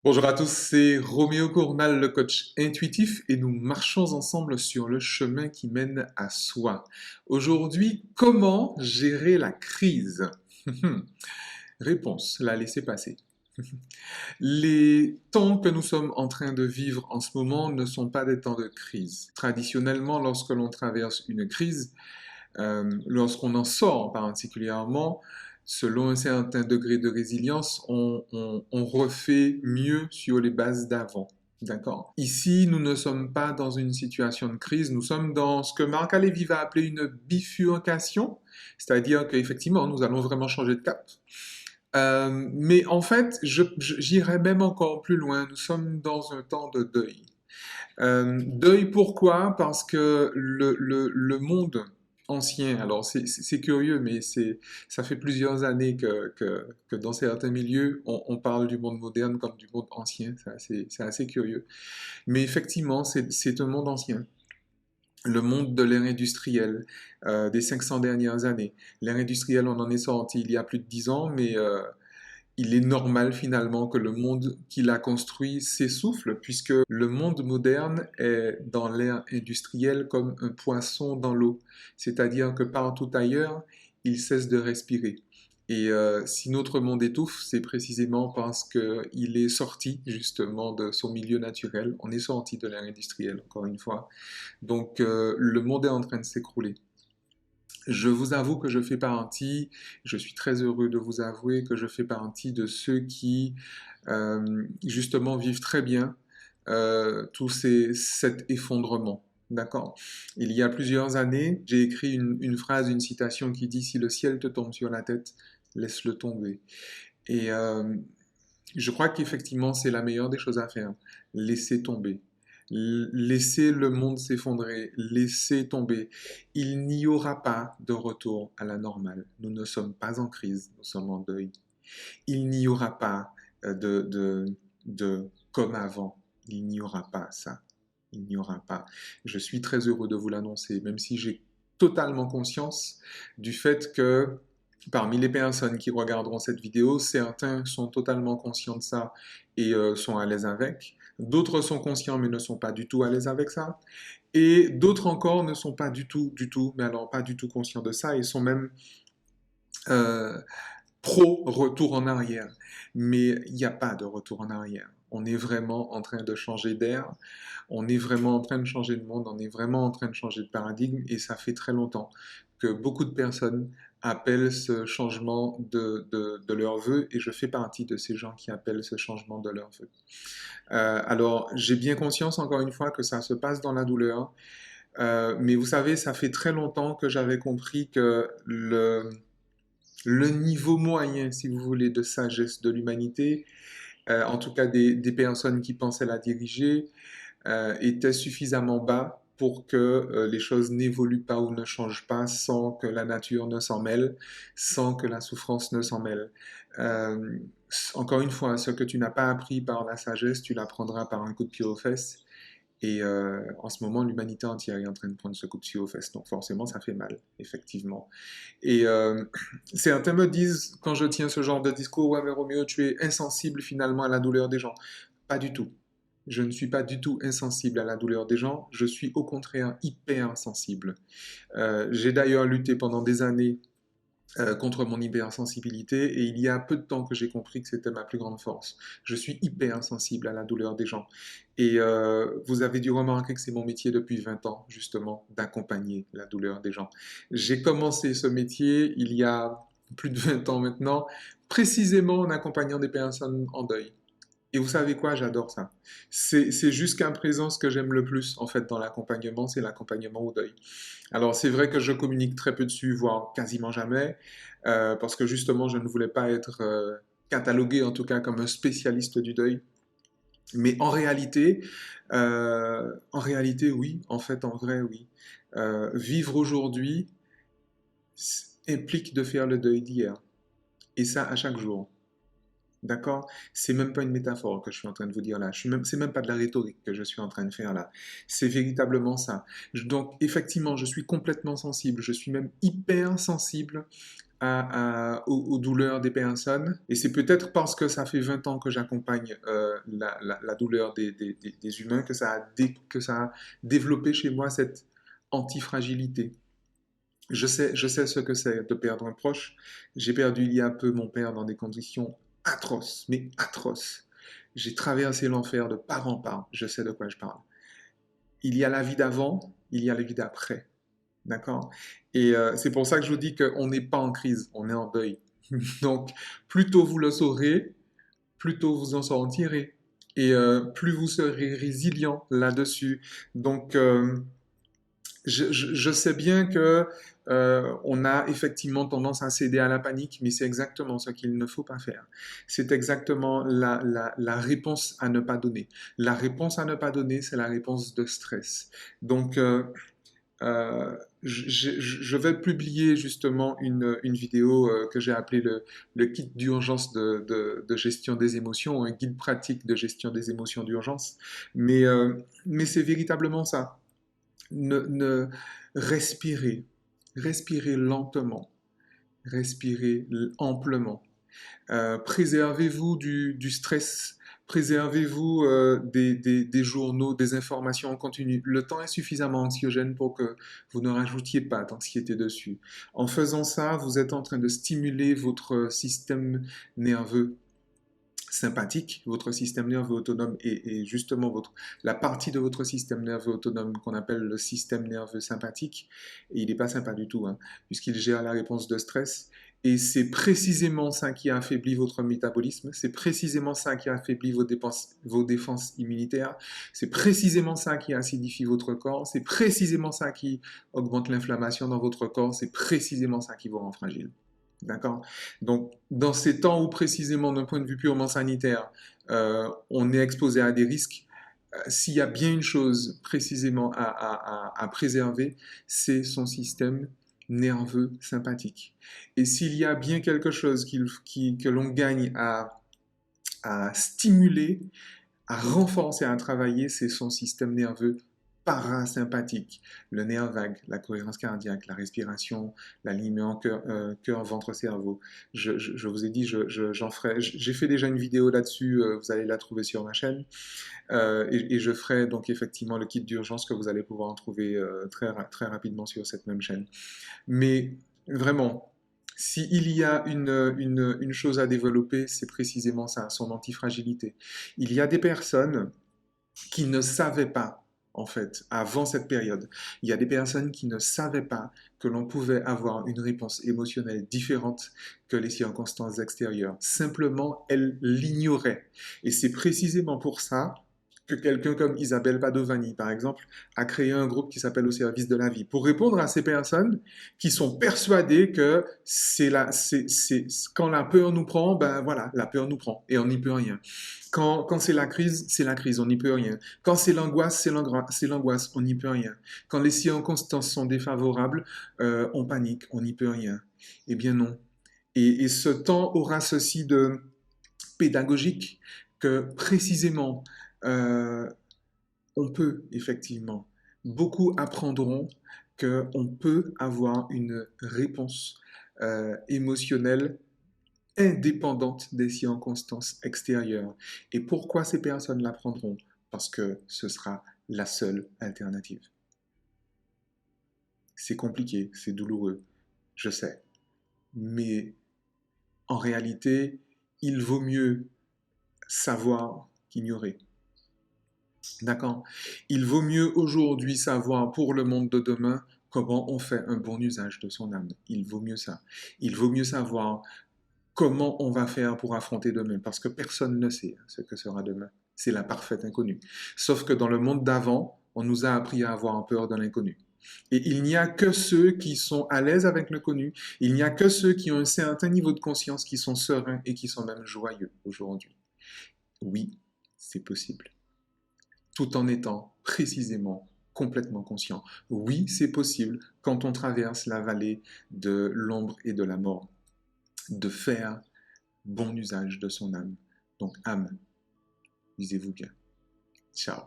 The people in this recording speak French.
Bonjour à tous, c'est Roméo Cournal, le coach intuitif, et nous marchons ensemble sur le chemin qui mène à soi. Aujourd'hui, comment gérer la crise? Réponse, la laisser passer. Les temps que nous sommes en train de vivre en ce moment ne sont pas des temps de crise. Traditionnellement, lorsque l'on traverse une crise, lorsqu'on en sort particulièrement, selon un certain degré de résilience, on refait mieux sur les bases d'avant. D'accord? Ici, nous ne sommes pas dans une situation de crise, nous sommes dans ce que Marc Lévy va appeler une bifurcation, c'est-à-dire qu'effectivement, nous allons vraiment changer de cap. Mais en fait, j'irais même encore plus loin. Nous sommes dans un temps de deuil. Deuil pourquoi? Parce que le monde ancien, alors c'est curieux, mais ça fait plusieurs années que dans certains milieux, on parle du monde moderne comme du monde ancien. C'est assez curieux. Mais effectivement, c'est un monde ancien. Le monde de l'ère industrielle des 500 dernières années. L'ère industrielle, on en est sorti il y a plus de 10 ans, mais il est normal finalement que le monde qu'il a construit s'essouffle, puisque le monde moderne est dans l'ère industrielle comme un poisson dans l'eau. C'est-à-dire que partout ailleurs, il cesse de respirer. Et si notre monde étouffe, c'est précisément parce qu'il est sorti justement de son milieu naturel. On est sorti de l'ère industrielle, encore une fois. Donc le monde est en train de s'écrouler. Je vous avoue que je fais partie, je suis très heureux de vous avouer que je fais partie de ceux qui, justement, vivent très bien cet effondrement. D'accord? Il y a plusieurs années, j'ai écrit une phrase, une citation qui dit: Si le ciel te tombe sur la tête, laisse-le tomber. Et je crois qu'effectivement, c'est la meilleure des choses à faire. Laisser tomber. Laisser le monde s'effondrer. Laisser tomber. Il n'y aura pas de retour à la normale. Nous ne sommes pas en crise, nous sommes en deuil. Il n'y aura pas de comme avant. Il n'y aura pas ça. Il n'y aura pas. Je suis très heureux de vous l'annoncer, même si j'ai totalement conscience du fait que parmi les personnes qui regarderont cette vidéo, certains sont totalement conscients de ça et sont à l'aise avec. D'autres sont conscients mais ne sont pas du tout à l'aise avec ça. Et d'autres encore ne sont pas du tout, mais alors pas du tout conscients de ça et sont même euh, pro-retour en arrière. Mais il n'y a pas de retour en arrière. On est vraiment en train de changer d'air, on est vraiment en train de changer de monde, on est vraiment en train de changer de paradigme et ça fait très longtemps que beaucoup de personnes appellent ce changement de leur vœu et je fais partie de ces gens qui appellent ce changement de leur vœu. Alors, j'ai bien conscience, encore une fois, que ça se passe dans la douleur, mais vous savez, ça fait très longtemps que j'avais compris que le niveau moyen, si vous voulez, de sagesse de l'humanité, en tout cas des personnes qui pensaient la diriger, était suffisamment bas pour que les choses n'évoluent pas ou ne changent pas sans que la nature ne s'en mêle, sans que la souffrance ne s'en mêle. Euh, Encore une fois, ce que tu n'as pas appris par la sagesse, tu l'apprendras par un coup de pied aux fesses. Et en ce moment, l'humanité entière est en train de prendre ce coup de pied aux fesses. Donc forcément, ça fait mal, effectivement. Et certains me disent, quand je tiens ce genre de discours, ouais, mais Roméo, tu es insensible finalement à la douleur des gens. Pas du tout. Je ne suis pas du tout insensible à la douleur des gens, je suis au contraire hyper sensible. J'ai d'ailleurs lutté pendant des années contre mon hypersensibilité et il y a peu de temps que j'ai compris que c'était ma plus grande force. Je suis hyper sensible à la douleur des gens. Et vous avez dû remarquer que c'est mon métier depuis 20 ans, justement, d'accompagner la douleur des gens. J'ai commencé ce métier il y a plus de 20 ans maintenant, précisément en accompagnant des personnes en deuil. Et vous savez quoi, j'adore ça. C'est jusqu'à présent ce que j'aime le plus, en fait, dans l'accompagnement, c'est l'accompagnement au deuil. Alors, c'est vrai que je communique très peu dessus, voire quasiment jamais, parce que justement, je ne voulais pas être catalogué, en tout cas, comme un spécialiste du deuil. Mais en réalité, oui, en fait, en vrai, oui. Vivre aujourd'hui implique de faire le deuil d'hier. Et ça, à chaque jour. D'accord? C'est même pas une métaphore que je suis en train de vous dire là. C'est même pas de la rhétorique que je suis en train de faire là. C'est véritablement ça. Donc, effectivement, je suis complètement sensible. Je suis même hyper sensible aux douleurs des personnes. Et c'est peut-être parce que ça fait 20 ans que j'accompagne la douleur des humains que ça a développé chez moi cette antifragilité. Je sais ce que c'est de perdre un proche. J'ai perdu il y a peu mon père dans des conditions atroces, mais atroces. J'ai traversé l'enfer de part en part. Je sais de quoi je parle. Il y a la vie d'avant, il y a la vie d'après. D'accord? Et c'est pour ça que je vous dis qu'on n'est pas en crise, on est en deuil. Donc, plus tôt vous le saurez, plus tôt vous en sortirez. Et plus vous serez résilient là-dessus. Donc, je sais bien que on a effectivement tendance à céder à la panique, mais c'est exactement ce qu'il ne faut pas faire. C'est exactement la réponse à ne pas donner. La réponse à ne pas donner, c'est la réponse de stress. Donc, je vais publier justement une vidéo que j'ai appelée le kit d'urgence de gestion des émotions, un guide pratique de gestion des émotions d'urgence. Mais c'est véritablement ça. Ne respirez, respirez lentement, respirez amplement. Préservez-vous du stress, préservez-vous des journaux, des informations en continu. Le temps est suffisamment anxiogène pour que vous ne rajoutiez pas d'anxiété dessus. En faisant ça, vous êtes en train de stimuler votre système nerveux sympathique, votre système nerveux autonome et justement la partie de votre système nerveux autonome qu'on appelle le système nerveux sympathique, et il n'est pas sympa du tout, hein, puisqu'il gère la réponse de stress. Et c'est précisément ça qui a affaibli votre métabolisme, c'est précisément ça qui a affaibli vos défenses immunitaires, c'est précisément ça qui acidifie votre corps, c'est précisément ça qui augmente l'inflammation dans votre corps, c'est précisément ça qui vous rend fragile. D'accord? Donc, dans ces temps où précisément d'un point de vue purement sanitaire, on est exposé à des risques, s'il y a bien une chose précisément à préserver, c'est son système nerveux sympathique. Et s'il y a bien quelque chose que l'on gagne à stimuler, à renforcer, à travailler, c'est son système nerveux parasympathique, le nerf vague, la cohérence cardiaque, la respiration, l'alignement cœur, ventre, cerveau. Je vous ai dit, j'en ferai, j'ai fait déjà une vidéo là-dessus, vous allez la trouver sur ma chaîne, et je ferai donc effectivement le kit d'urgence que vous allez pouvoir en trouver très rapidement sur cette même chaîne. Mais vraiment, s'il y a une chose à développer, c'est précisément ça, son antifragilité. Il y a des personnes qui ne savaient pas, en fait, avant cette période, il y a des personnes qui ne savaient pas que l'on pouvait avoir une réponse émotionnelle différente que les circonstances extérieures. Simplement, elles l'ignoraient. Et c'est précisément pour ça que quelqu'un comme Isabelle Padovani, par exemple, a créé un groupe qui s'appelle Au service de la vie, pour répondre à ces personnes qui sont persuadées que quand la peur nous prend, ben voilà, la peur nous prend et on n'y peut rien. Quand c'est la crise, on n'y peut rien. Quand c'est l'angoisse, c'est l'angoisse, on n'y peut rien. Quand les circonstances sont défavorables, on panique, on n'y peut rien. Eh bien non. Et ce temps aura ceci de pédagogique que précisément, on peut effectivement, beaucoup apprendront qu'on peut avoir une réponse émotionnelle indépendante des circonstances extérieures. Et pourquoi ces personnes l'apprendront? Parce que ce sera la seule alternative. C'est compliqué, c'est douloureux, je sais. Mais en réalité, il vaut mieux savoir qu'ignorer. D'accord? Il vaut mieux aujourd'hui savoir pour le monde de demain comment on fait un bon usage de son âme. Il vaut mieux ça. Il vaut mieux savoir comment on va faire pour affronter demain, parce que personne ne sait ce que sera demain. C'est la parfaite inconnue. Sauf que dans le monde d'avant, on nous a appris à avoir peur de l'inconnu. Et il n'y a que ceux qui sont à l'aise avec l'inconnu, il n'y a que ceux qui ont un certain niveau de conscience, qui sont sereins et qui sont même joyeux aujourd'hui. Oui, c'est possible. Tout en étant précisément complètement conscient. Oui, c'est possible quand on traverse la vallée de l'ombre et de la mort, de faire bon usage de son âme. Donc âme, lisez-vous bien. Ciao.